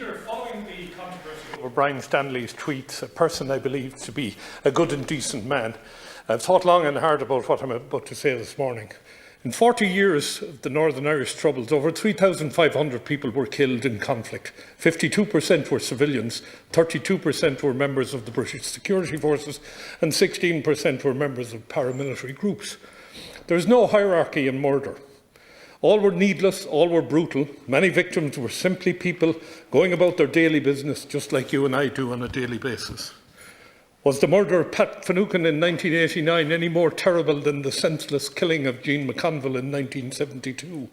Leader, following the controversy over Brian Stanley's tweets, a person I believe to be a good and decent man, I've thought long and hard about what I'm about to say this morning. In 40 years of the Northern Irish Troubles, over 3,500 people were killed in conflict. 52% were civilians, 32% were members of the British security forces, and 16% were members of paramilitary groups. There is no hierarchy in murder. All were needless, all were brutal. Many victims were simply people going about their daily business, just like you and I do on a daily basis. Was the murder of Pat Finucane in 1989 any more terrible than the senseless killing of Jean McConville in 1972?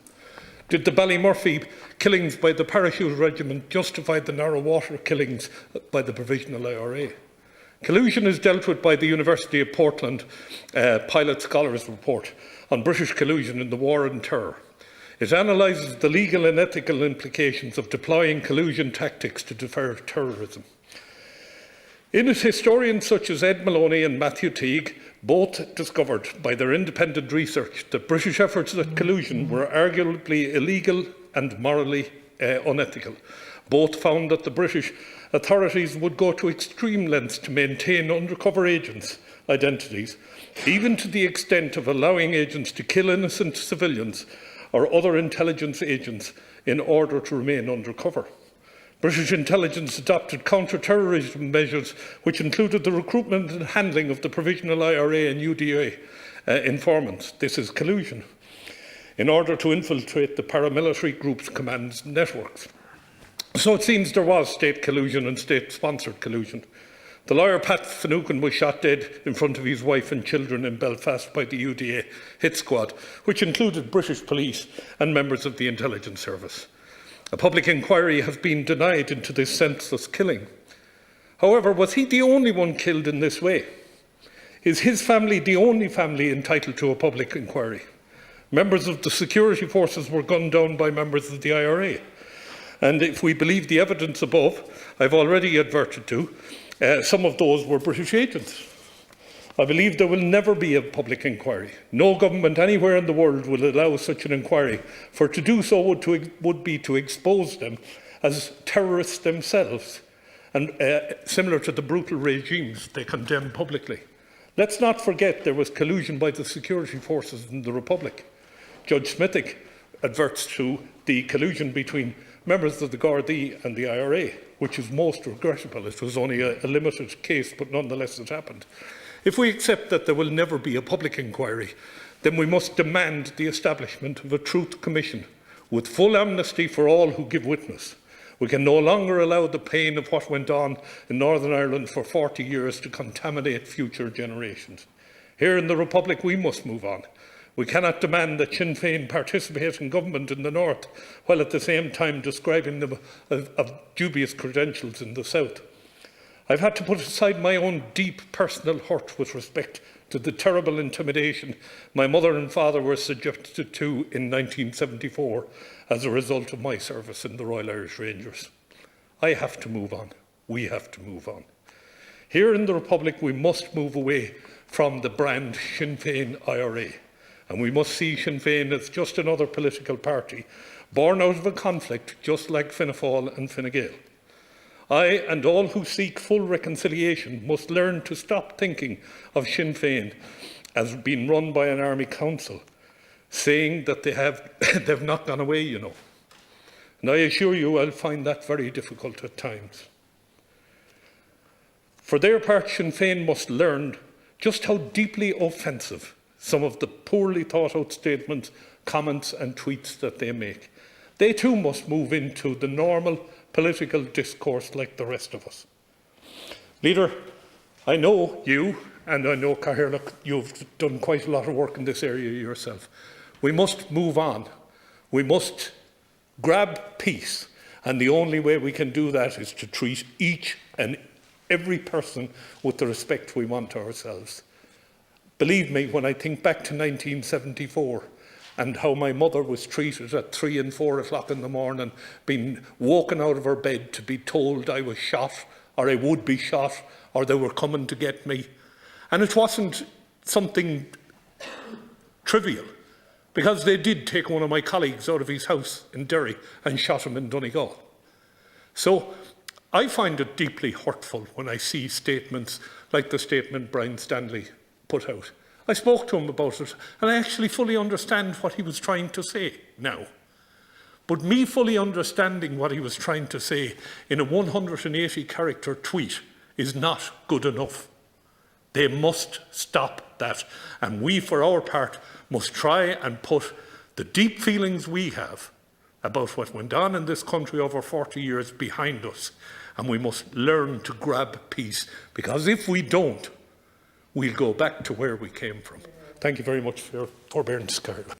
Did the Ballymurphy killings by the Parachute Regiment justify the Narrow Water killings by the Provisional IRA? Collusion is dealt with by the University of Portland Pilot Scholars Report on British collusion in the War on Terror. It analyses the legal and ethical implications of deploying collusion tactics to deter terrorism. In it, historians such as Ed Maloney and Matthew Teague both discovered by their independent research that British efforts at collusion were arguably illegal and morally unethical. Both found that the British authorities would go to extreme lengths to maintain undercover agents' identities, even to the extent of allowing agents to kill innocent civilians or other intelligence agents in order to remain undercover. British intelligence adopted counter-terrorism measures which included the recruitment and handling of the Provisional IRA and UDA informants. This is collusion, in order to infiltrate the paramilitary groups' command networks. So it seems there was state collusion and state-sponsored collusion. The lawyer Pat Finucane was shot dead in front of his wife and children in Belfast by the UDA hit squad, which included British police and members of the intelligence service. A public inquiry has been denied into this senseless killing. However, was he the only one killed in this way? Is his family the only family entitled to a public inquiry? Members of the security forces were gunned down by members of the IRA. And if we believe the evidence above, I've already adverted to, some of those were British agents. I believe there will never be a public inquiry. No government anywhere in the world will allow such an inquiry, for to do so would be to expose them as terrorists themselves, and similar to the brutal regimes they condemn publicly. Let's not forget there was collusion by the security forces in the Republic. Judge Smithick adverts to the collusion between members of the Gardaí and the IRA, which is most regrettable. It was only a limited case, but nonetheless it happened. If we accept that there will never be a public inquiry, then we must demand the establishment of a truth commission with full amnesty for all who give witness. We can no longer allow the pain of what went on in Northern Ireland for 40 years to contaminate future generations. Here in the Republic, we must move on. We cannot demand that Sinn Féin participate in government in the north, while at the same time describing them of dubious credentials in the south. I've had to put aside my own deep personal hurt with respect to the terrible intimidation my mother and father were subjected to in 1974 as a result of my service in the Royal Irish Rangers. I have to move on. We have to move on. Here in the Republic, we must move away from the brand Sinn Féin IRA, and we must see Sinn Féin as just another political party born out of a conflict just like Fianna Fáil and Fine Gael. I and all who seek full reconciliation must learn to stop thinking of Sinn Féin as being run by an army council, saying that they've not gone away, you know. And I assure you I'll find that very difficult at times. For their part, Sinn Féin must learn just how deeply offensive some of the poorly thought out statements, comments and tweets that they make. They too must move into the normal political discourse like the rest of us. Leader, I know you, and I know Cathaoirleach, you've done quite a lot of work in this area yourself. We must move on. We must grab peace, and the only way we can do that is to treat each and every person with the respect we want to ourselves. Believe me, when I think back to 1974, and how my mother was treated at 3 and 4 o'clock in the morning, being woken out of her bed to be told I was shot, or I would be shot, or they were coming to get me. And it wasn't something trivial, because they did take one of my colleagues out of his house in Derry and shot him in Donegal. So I find it deeply hurtful when I see statements like the statement Brian Stanley put out. I spoke to him about it, and I actually fully understand what he was trying to say now. But me fully understanding what he was trying to say in a 180-character tweet is not good enough. They must stop that. And we, for our part, must try and put the deep feelings we have about what went on in this country over 40 years behind us. And we must learn to grab peace, because if we don't, we'll go back to where we came from. Thank you very much for your forbearance, Carla.